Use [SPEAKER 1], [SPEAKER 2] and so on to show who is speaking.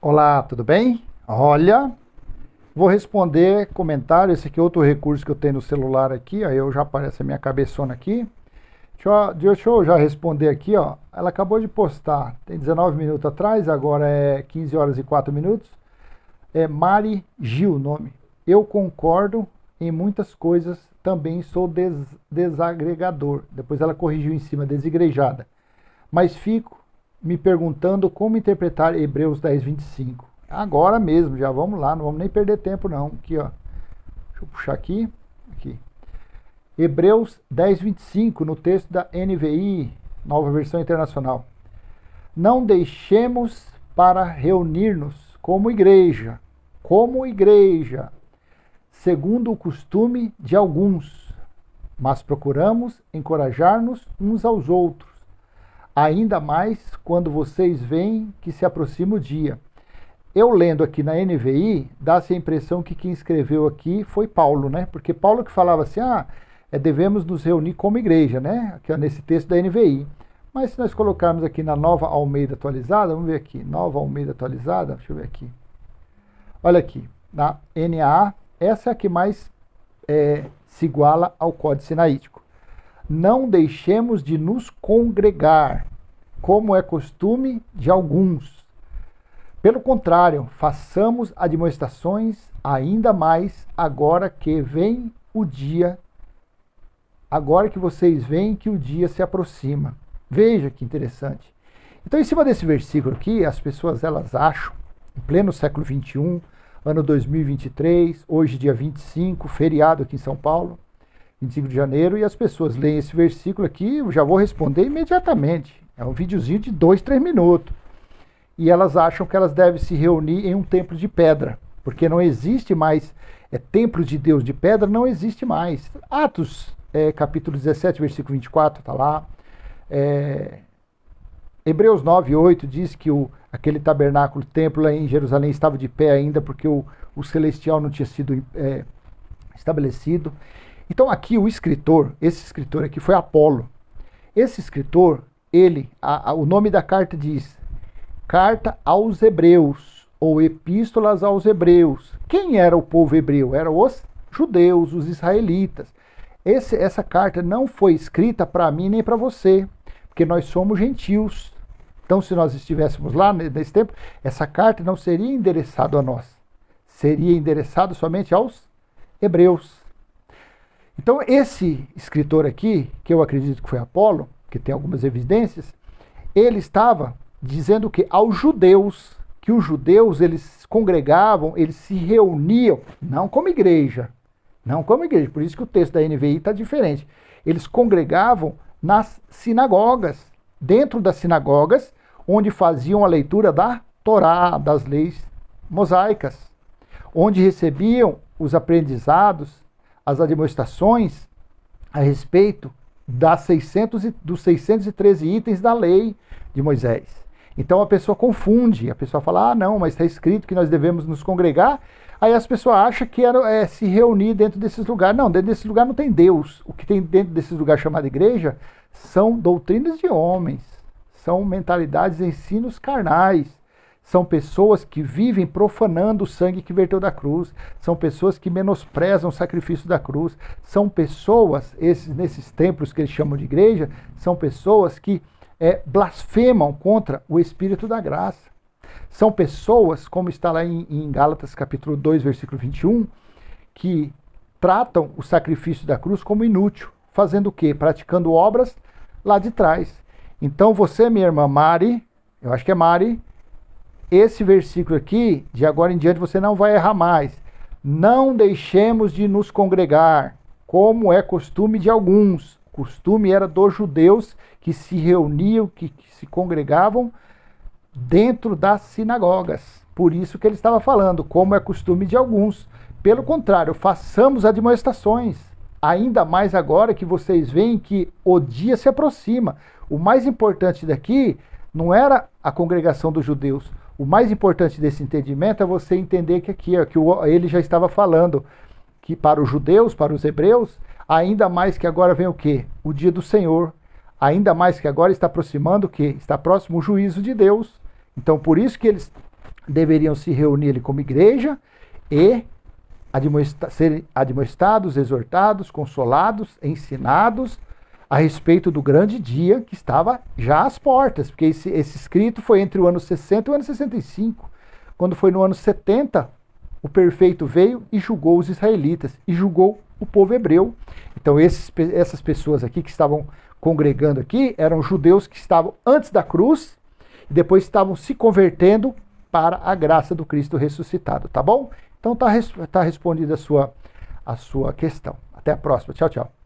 [SPEAKER 1] Olá, tudo bem? Olha, vou responder comentário. Esse aqui é outro recurso que eu tenho no celular aqui, aí já aparece a minha cabeçona aqui. Deixa eu já responder aqui, ó. Ela acabou de postar, tem 19 minutos atrás, agora é 15 horas e 4 minutos. É Mari Gil o nome. Eu concordo em muitas coisas, também sou desagregador. Depois ela corrigiu em cima, desigrejada. Mas fico me perguntando como interpretar Hebreus 10:25. Agora mesmo, já vamos lá, não vamos nem perder tempo não. Aqui, ó. Deixa eu puxar aqui. Hebreus 10:25, no texto da NVI, Nova Versão Internacional. Não deixemos para reunir-nos como igreja, segundo o costume de alguns, mas procuramos encorajar-nos uns aos outros, ainda mais quando vocês veem que se aproxima o dia. Eu lendo aqui na NVI, dá-se a impressão que quem escreveu aqui foi Paulo, né? Porque Paulo que falava assim, devemos nos reunir como igreja, né? Aqui, ó, nesse texto da NVI. Mas se nós colocarmos aqui na Nova Almeida Atualizada, vamos ver aqui, Nova Almeida Atualizada, deixa eu ver aqui. Olha aqui, na NAA, essa é a que mais se iguala ao Códice Sinaítico. Não deixemos de nos congregar, como é costume de alguns. Pelo contrário, façamos admoestações ainda mais agora que vem o dia, agora que vocês veem que o dia se aproxima. Veja que interessante. Então, em cima desse versículo aqui, as pessoas elas acham, em pleno século XXI, ano 2023, hoje dia 25, feriado aqui em São Paulo, 25 de janeiro, e as pessoas leem esse versículo aqui, eu já vou responder imediatamente. É um videozinho de 2, 3 minutos. E elas acham que elas devem se reunir em um templo de pedra, porque não existe mais, templo de Deus de pedra não existe mais. Atos, capítulo 17, versículo 24, está lá. Hebreus 9, 8 diz que aquele tabernáculo, templo lá em Jerusalém estava de pé ainda, porque o celestial não tinha sido estabelecido. Então aqui esse escritor aqui foi Apolo. Esse escritor, o nome da carta diz Carta aos Hebreus, ou Epístolas aos Hebreus. Quem era o povo hebreu? Eram os judeus, os israelitas. Essa carta não foi escrita para mim nem para você, porque nós somos gentios. Então, se nós estivéssemos lá nesse tempo, essa carta não seria endereçada a nós. Seria endereçada somente aos hebreus. Então, esse escritor aqui, que eu acredito que foi Apolo, que tem algumas evidências, ele estava dizendo que aos judeus, que os judeus eles congregavam, eles se reuniam, não como igreja, por isso que o texto da NVI está diferente. Eles congregavam nas sinagogas, dentro das sinagogas, onde faziam a leitura da Torá, das leis mosaicas, onde recebiam os aprendizados, as admoestações a respeito dos 613 itens da lei de Moisés. Então a pessoa confunde, a pessoa fala, não, mas está escrito que nós devemos nos congregar, aí as pessoas acham que era se reunir dentro desses lugares. Não, dentro desse lugar não tem Deus. O que tem dentro desses lugares chamado igreja são doutrinas de homens, são mentalidades e ensinos carnais, são pessoas que vivem profanando o sangue que verteu da cruz, são pessoas que menosprezam o sacrifício da cruz, são pessoas, nesses templos que eles chamam de igreja, são pessoas que blasfemam contra o Espírito da graça. São pessoas, como está lá em Gálatas capítulo 2, versículo 21, que tratam o sacrifício da cruz como inútil, fazendo o quê? Praticando obras lá de trás. Então você, minha irmã Mari, eu acho que é Mari, esse versículo aqui, de agora em diante você não vai errar mais. Não deixemos de nos congregar, como é costume de alguns. Costume era dos judeus que se reuniam, que se congregavam dentro das sinagogas. Por isso que ele estava falando, como é costume de alguns. Pelo contrário, façamos admoestações, ainda mais agora que vocês veem que o dia se aproxima. O mais importante daqui não era a congregação dos judeus. O mais importante desse entendimento é você entender que aqui, que ele já estava falando, que para os judeus, para os hebreus, ainda mais que agora vem o quê? O dia do Senhor. Ainda mais que agora está aproximando o quê? Está próximo o juízo de Deus. Então, por isso que eles deveriam se reunir ali como igreja e serem admoestados, exortados, consolados, ensinados a respeito do grande dia que estava já às portas, porque esse escrito foi entre o ano 60 e o ano 65. Quando foi no ano 70, o perfeito veio e julgou os israelitas, e julgou o povo hebreu. Então essas pessoas aqui que estavam congregando aqui, eram judeus que estavam antes da cruz, e depois estavam se convertendo para a graça do Cristo ressuscitado, tá bom? Então tá respondida a sua questão. Até a próxima. Tchau, tchau.